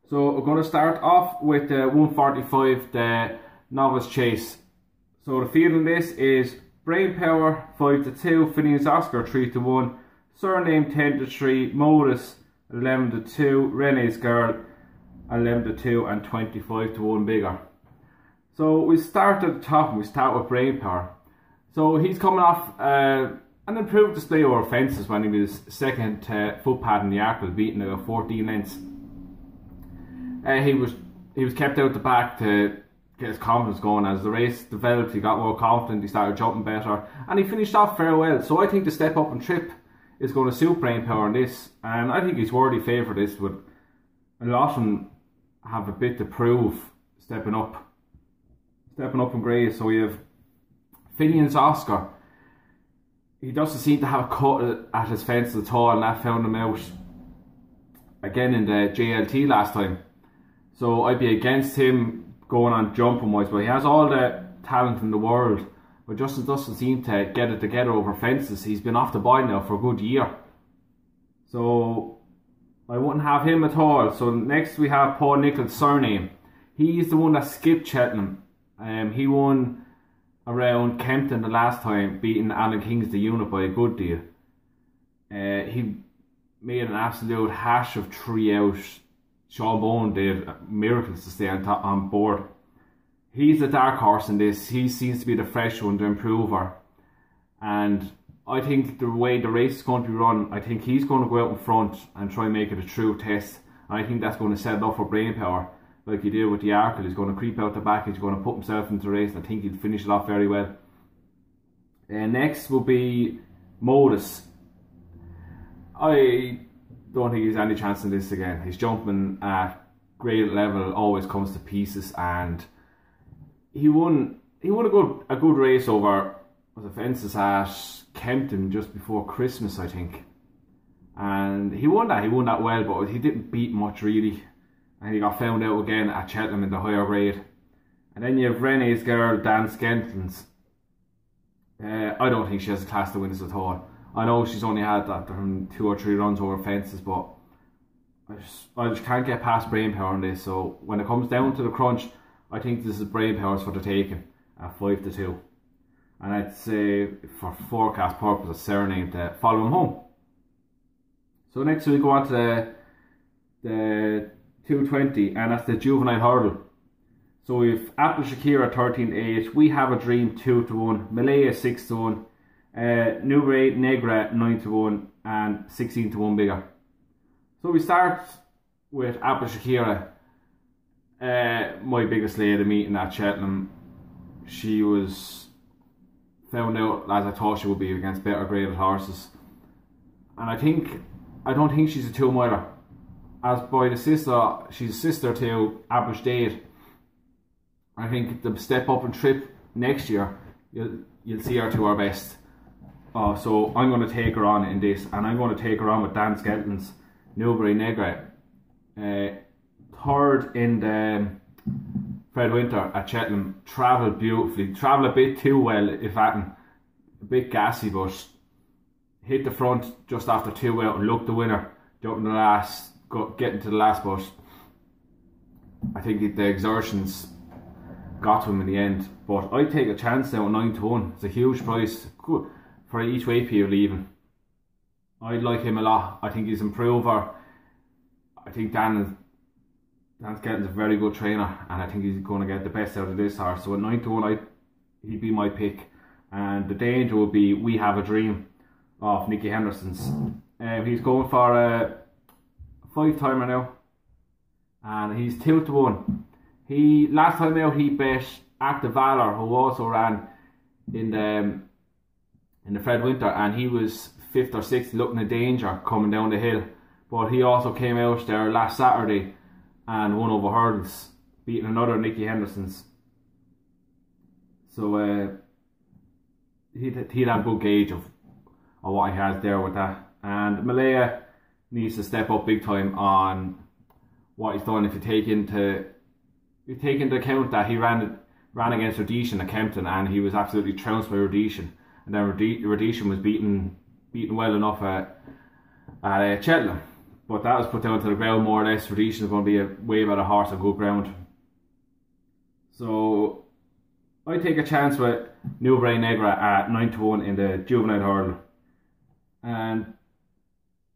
So we're going to start off with the 145, the Novice Chase. So the field in this is Brain Power 5-2, Phineas Oscar 3-1, Surname 10-3, Modus 11-2, Renee's Girl 11-2, and 25-1 bigger. So we start at the top and we start with Brain Power. So he's coming off an improved display over fences when he was second footpad in the Arkle, beating about 14 lengths. He was kept out the back to get his confidence going. As the race developed, he got more confident, he started jumping better, and he finished off very well. So I think the step up and trip is going to suit Brain Power in this, and I think he's worthy favourite this. With a lot of them have a bit to prove stepping up in grade. So we have Phineas Oscar. He doesn't seem to have a cut at his fence at all, and that found him out again in the JLT last time. So I'd be against him going on jumping wise, but he has all the talent in the world, but just doesn't seem to get it together over fences. He's been off the boil now for a good year, so I wouldn't have him at all. So next we have Paul Nicholls' Surname. He's the one that skipped Cheltenham. He won around Kempton the last time, beating Alan King's the unit by a good deal. He made an absolute hash of 3 out. Sean Bowen did miracles to stay on board. He's the dark horse in this. He seems to be the fresh one, the improver. And I think the way the race is going to be run, I think he's going to go out in front and try and make it a true test. And I think that's going to set it up for Brain Power. Like he did with the Arkle. He's going to creep out the back, he's going to put himself into the race, and I think he'll finish it off very well. Next will be Modus. I don't think he's any chance in this again. He's jumping at great level, always comes to pieces, and he won a good race over the fences at Kempton just before Christmas, I think. And he won that well, but he didn't beat much really. And he got found out again at Cheltenham in the higher grade. And then you have Renee's Girl, Dan Skentons. I don't think she has a class to win this at all. I know she's only had that from 2 or 3 runs over fences, but I just can't get past Brain Power on this. So when it comes down to the crunch, I think this is Brain Power's for the taking at 5-2. And I'd say for forecast purposes, a Surname to follow him home. So next we go on to the 220, and that's the Juvenile Hurdle. So we've Apple Shakira 13-8, We Have a Dream 2-1, Malaya 6-1, Newbury Negra 9-1, and 16-1 bigger. So we start with Apple Shakira. My biggest lay of the meeting at Cheltenham. She was found out as I thought she would be against better graded horses, and I don't think she's a 2-miler. As by the sister, she's a sister to Average Date. I think the step up and trip next year, you'll see her to her best. So I'm going to take her on in this, and I'm going to take her on with Dan Skelton's Newbury Negra. Third in the Fred Winter at Cheltenham. Travelled beautifully, travelled a bit too well, if that, a bit gassy, but hit the front just after 2 out and looked the winner, jumping the last. Getting to the last, but I think the exertions got to him in the end. But I take a chance now at 9-1. It's a huge price. Good for each way people even. I like him a lot. I think he's an improver. I think Dan Skelton's a very good trainer, and I think he's going to get the best out of this horse. So at 9-1, he'd be my pick. And the danger would be We Have a Dream of Nicky Henderson's. He's going for a 5-timer now, and he's 2-1. Last time out he bet Active Valor, who also ran in the Fred Winter, and he was 5th or 6th, looking at danger coming down the hill. But he also came out there last Saturday and won over hurdles, beating another Nicky Henderson's. So he'd have a good gauge of what he has there with that. And Malaya needs to step up big time on what he's done. If you take into account that he ran against Rhodesian at Kempton, and he was absolutely trounced by Rhodesian, and then Rhodesian was beaten well enough at Cheltenham. but that was put down to the ground more or less. Rhodesian is going to be a way better horse on good ground. So I take a chance with New Brain Negra at 9-1 in the Juvenile hurdle. And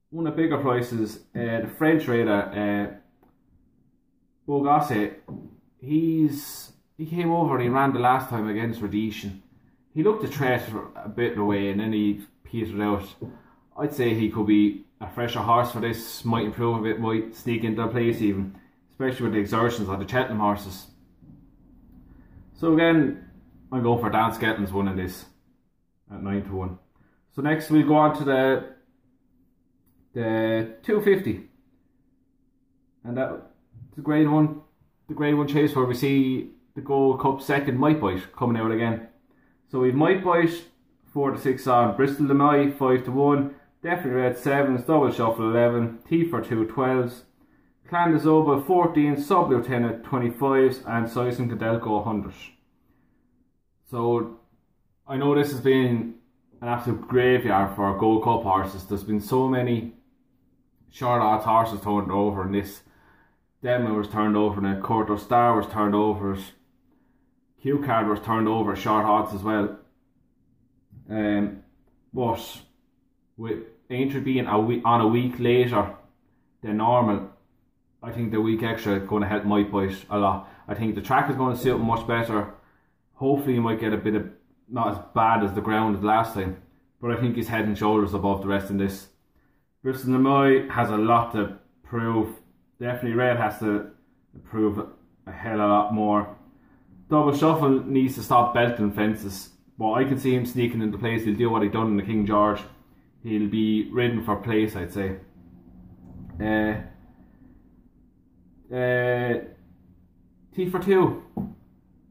one of the bigger prices, the French raider, Bogasse, he came over and he ran the last time against Rhodesian. He looked a threat for a bit of the way and then he petered out. I'd say he could be a fresher horse for this, might improve a bit, might sneak into a place even, especially with the exertions of the Cheltenham horses. So again, I'm going for Dan Skettlin's winning this at 9-1. So next we'll go on to the 250, and that's the grade one chase where we see the Gold Cup second Might Bite coming out again. So we've Might Bite 4-6 on, Bristol de Mai 5-1, Definitely Red 7s, Double Shuffle 11, T for 2 12s, Clan de Zoba 14, Sub Lieutenant 25s, and Sison Cadelco 100. So I know this has been an absolute graveyard for Gold Cup horses. There's been so many short odds horses turned over in this. Denman was turned over and Corto Star was turned over. Q Card was turned over short odds as well. But with Aintree being on a week later than normal, I think the week extra is going to help Might Bite a lot. I think the track is going to suit him much better. Hopefully he might get a bit of, not as bad as the ground last time, but I think he's head and shoulders above the rest in this. Bristol de Mai has a lot to prove. Definitely Red has to prove a hell of a lot more. Double Shuffle needs to stop belting fences, but I can see him sneaking into place. He'll do what he done in the King George. He'll be ridden for place, I'd say. T for 2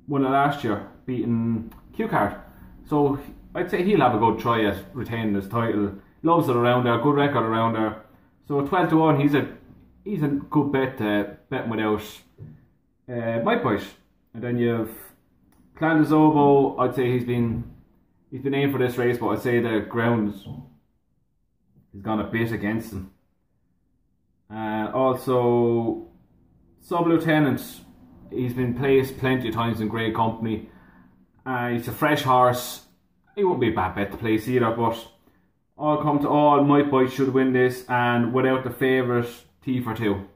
won it last year, beating Q Card. So I'd say he'll have a good try at retaining his title. Loves it around there, good record around there. So 12-1, he's a good bet, betting without Might Bite. And then you have Clan de Zobo. I'd say he's been aimed for this race, but I'd say the ground has gone a bit against him. Also Sub Lieutenant, he's been placed plenty of times in great company. He's a fresh horse. He won't be a bad bet to place either, but all come to all, Might Bite should win this, and without the favourite, T for 2.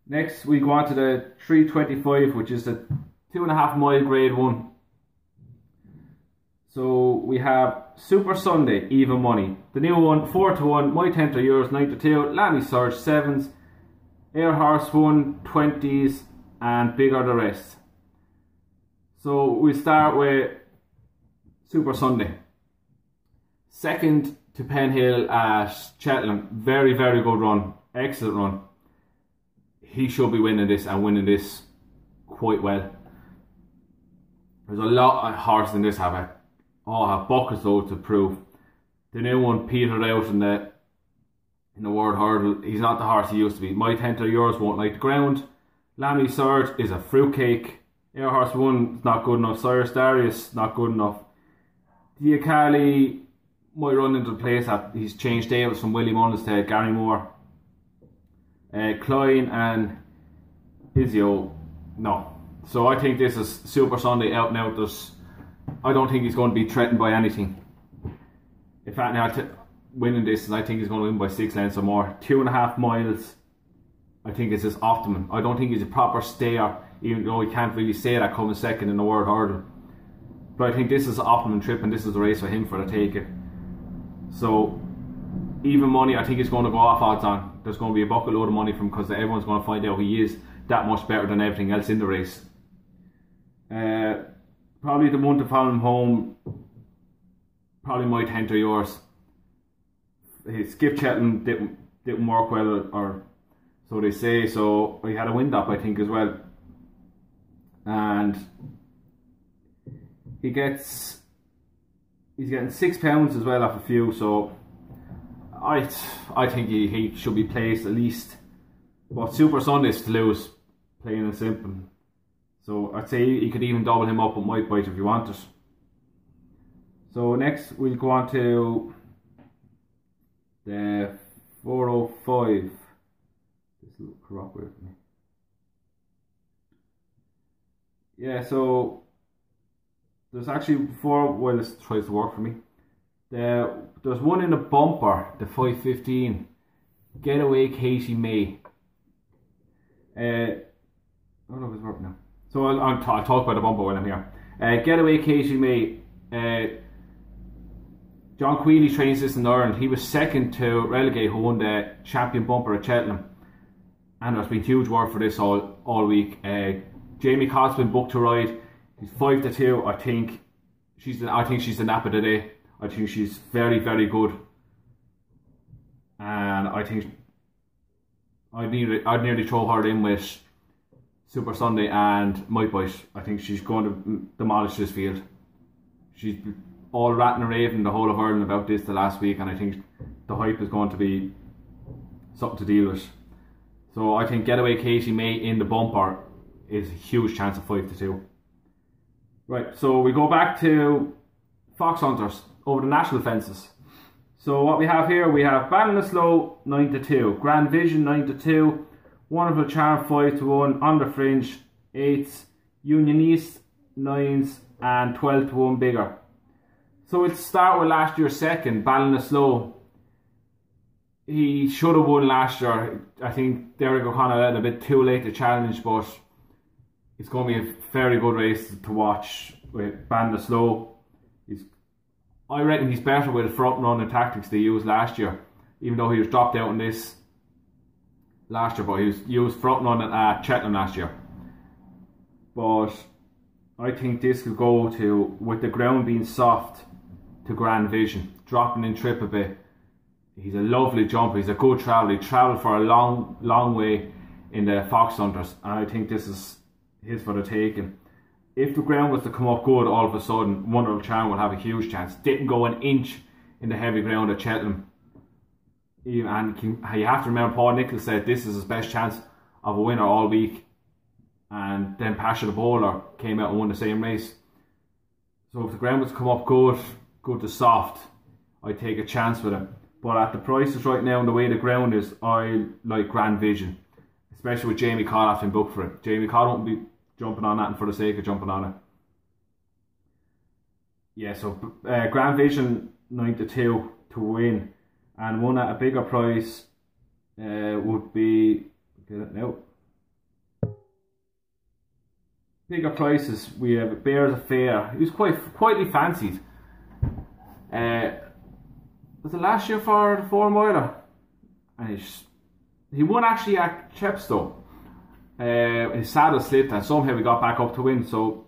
Next we go on to the 325, which is the 2.5 mile grade 1. So we have Super Sunday, even money. The new one, 4-1, My Tenth of Yours, 9-2, Lammy Surge 7s, Air Horse 1, 20s, and Bigger the rest. So we start with Super Sunday. Second to Penhill at Cheltenham. Very, very good run. Excellent run. He should be winning this and winning this quite well. There's a lot of horses in this have buckets though to prove. The new one petered out in the World Hurdle. He's not the horse he used to be. My Tenth of Yours won't like the ground. Lammy Surge is a fruitcake. Air Horse 1 is not good enough. Cyrus Darius not good enough. Diakali might run into the place that he's changed Davis from Willie Mullins to Gary Moore. Klein and Izio, no. So I think this is Super Sunday out and out. I don't think he's going to be threatened by anything. In fact, now winning this, I think he's going to win by 6 lengths or more. 2.5 miles, I think is his optimum. I don't think he's a proper stayer, even though he can't really say that coming second in the World Hurdle. But I think this is the optimum trip, and this is the race for him for the taking. So even money, I think he's going to go off odds on. There's going to be a bucket load of money from, because everyone's going to find out he is that much better than everything else in the race. Probably the one to follow him home, probably My Tenth of Yours. His Skip Cheltenham didn't work well, or so they say. So he had a wind up, I think, as well. And he's getting £6 as well off a few. So I think he should be placed at least. But Super Sunday's to lose, plain and simple. So I'd say you could even double him up with Might Bite if you want it. So next we'll go on to the 5. This will cooperate with me. Yeah, so there's actually before while this tries to work for me. There's one in the bumper, the 515. Getaway Katie May. I don't know if it's working now. So I'll talk about the bumper when I'm here. Getaway Katie May. John Queally trains this in Ireland. He was second to Relegate, who won the champion bumper at Cheltenham. And there's been huge work for this all week. Jamie Cott's been booked to ride. He's 5-2. I think she's the nap of the day. I think she's very, very good. And I think I'd nearly throw her in with Super Sunday and Might Bite. I think she's going to demolish this field. She's all ratting and raving the whole of Ireland about this the last week, and I think the hype is going to be something to deal with. So I think Getaway Katie May in the bumper is a huge chance of 5-2. Right, so we go back to Fox Hunters over the national fences. So what we have here, we have Ballinasloe 9-2, Grand Vision 9-2, Wonderful Charm 5-1, On the Fringe 8s, Union East 9s, and 12-1 bigger. So let's start with last year's second, Ballinasloe. He should have won last year. I think Derek O'Connor let a bit too late to challenge, but it's going to be a very good race to watch with Ballinasloe. I reckon he's better with the front running tactics they used last year, even though he was dropped out in this last year, but he was used front running at Cheltenham last year. But I think this could go to, with the ground being soft, to Grand Vision, dropping in trip a bit. He's a lovely jumper, he's a good traveller. He travelled for a long way in the Fox Hunters, and I think this is his for the taking. If the ground was to come up good all of a sudden, Wonderful Charm would have a huge chance. Didn't go an inch in the heavy ground at Cheltenham. And you have to remember, Paul Nichols said this is his best chance of a winner all week. And then Pasha the Bowler came out and won the same race. So if the ground was to come up good to soft, I'd take a chance with him. But at the prices right now and the way the ground is, I like Grand Vision. Especially with Jamie Codd after booked for it. Jamie Codd won't be jumping on that for the sake of jumping on it. Yeah, so Grand Vision 9-2 to win, and one at a bigger price would be, get it now. Bigger prices, we have Bears Affair. He was quietly fancied. Was it last year for the 4 miler? And he won actually at Chepstow. His saddle slipped and somehow he got back up to win, so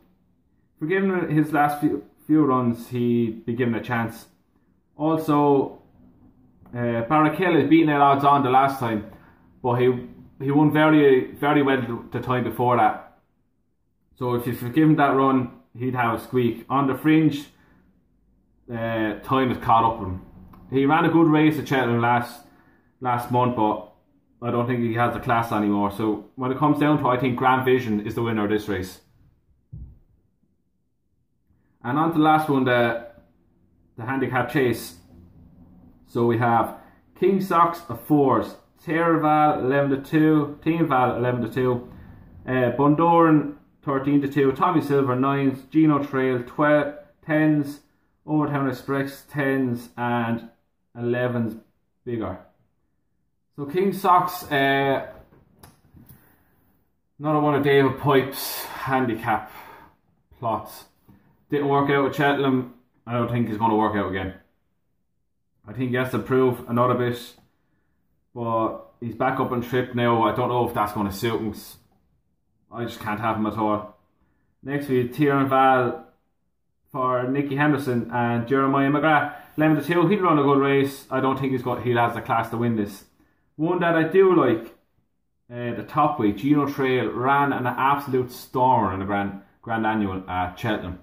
for giving his last few runs he'd be given a chance. Also Barrichello is beating at odds on the last time, but he won very, very well the time before that, so if you forgive him that run he'd have a squeak. On the Fringe, time has caught up with him. He ran a good race at Cheltenham last month, but I don't think he has the class anymore. So when it comes down to it, I think Grand Vision is the winner of this race. And on to the last one, the handicap chase. So we have King Socks of 4s, Tierval 11-2, Team Val 11-2, Bundoran 13-2, Tommy Silver 9s, Gino Trail 10s, Overtown Express 10s, and 11s bigger. So King Socks, another one of David Pipe's handicap plots. Didn't work out with Cheltenham. I don't think he's going to work out again. I think he has to improve another bit, but he's back up on trip now. I don't know if that's going to suit him. I just can't have him at all. Next we have Tierval for Nicky Henderson and Jeremiah McGrath. 11-2, he'll run a good race. I don't think he'll has the class to win this. One that I do like, the top weight, Gino Trail, ran an absolute stormer in the Grand Annual at Cheltenham.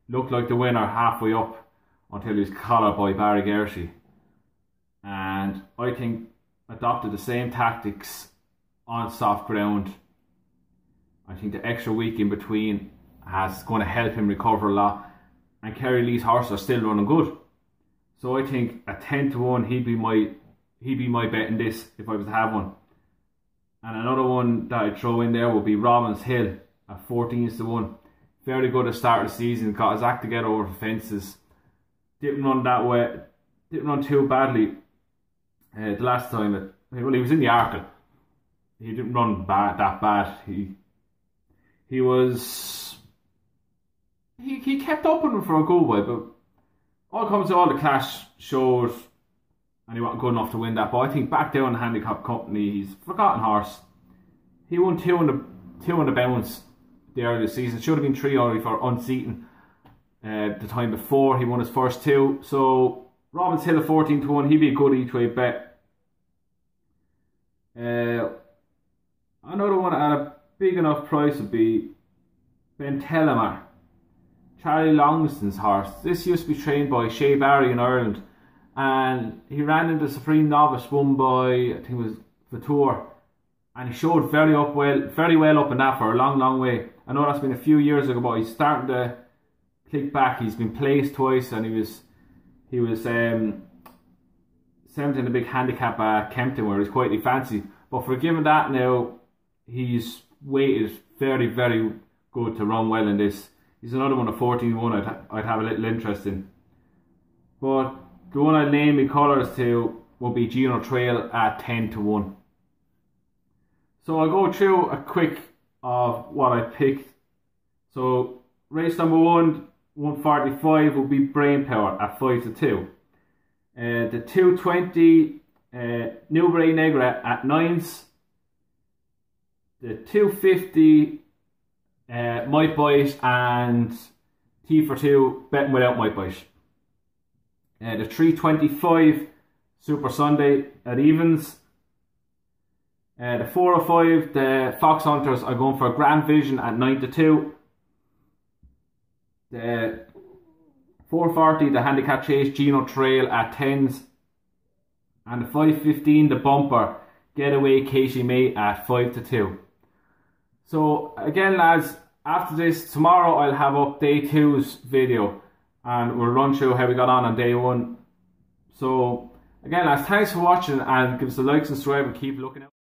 Looked like the winner halfway up until he was collared by Barry Gershie. And I think adopted the same tactics on soft ground. I think the extra week in between is going to help him recover a lot. And Kerry Lee's horses are still running good. So I think at 10-1 he'd be my he'd be my bet in this if I was to have one. And another one that I'd throw in there would be Robbins Hill at 14-1. Very good at the start of the season, got his act together over the fences. Didn't run that way, didn't run too badly the last time. Well, he was in the Arkle. He didn't run that bad. He kept up with him for a good while, but all comes to all, the clash showed, and he wasn't good enough to win that. But I think back down the handicap company, he's a forgotten horse. He won two on the bounce the earlier season. Should have been 3 already for unseating the time before he won his first 2. So Robbins Hill at 14-1, he'd be a good each way bet. Another one at a big enough price would be Ben Telemar, Charlie Longston's horse. This used to be trained by Shea Barry in Ireland, and he ran into Supreme Novice, won by, I think it was Vautour, and he showed very well up in that for a long way. I know that's been a few years ago, but he's starting to click back. He's been placed twice, and he was 7th in the big handicap at Kempton, where he's quietly fancy. But for given that now, he's weighted very good to run well in this. He's another one at 14-1 I'd have a little interest in. But the one I'd name my colours to will be Geno Trail at 10-1. So I'll go through a quick of what I picked. So race number 1, 145 will be Brain Power at 5-2. The 220 Newbury Negra at 9s. The 250 Might Bite and T for 2 betting without Might Bite. The 325 Super Sunday at evens. The 405 the Fox Hunters are going for Grand Vision at 9-2. The 440 the Handicap Chase Geno Trail at 10s. And the 515 the Bumper Getaway Casey May at 5-2. So again lads, after this tomorrow I'll have up day 2's video and we'll run through how we got on day 1. So again lads, thanks for watching, and give us a like, subscribe and keep looking out.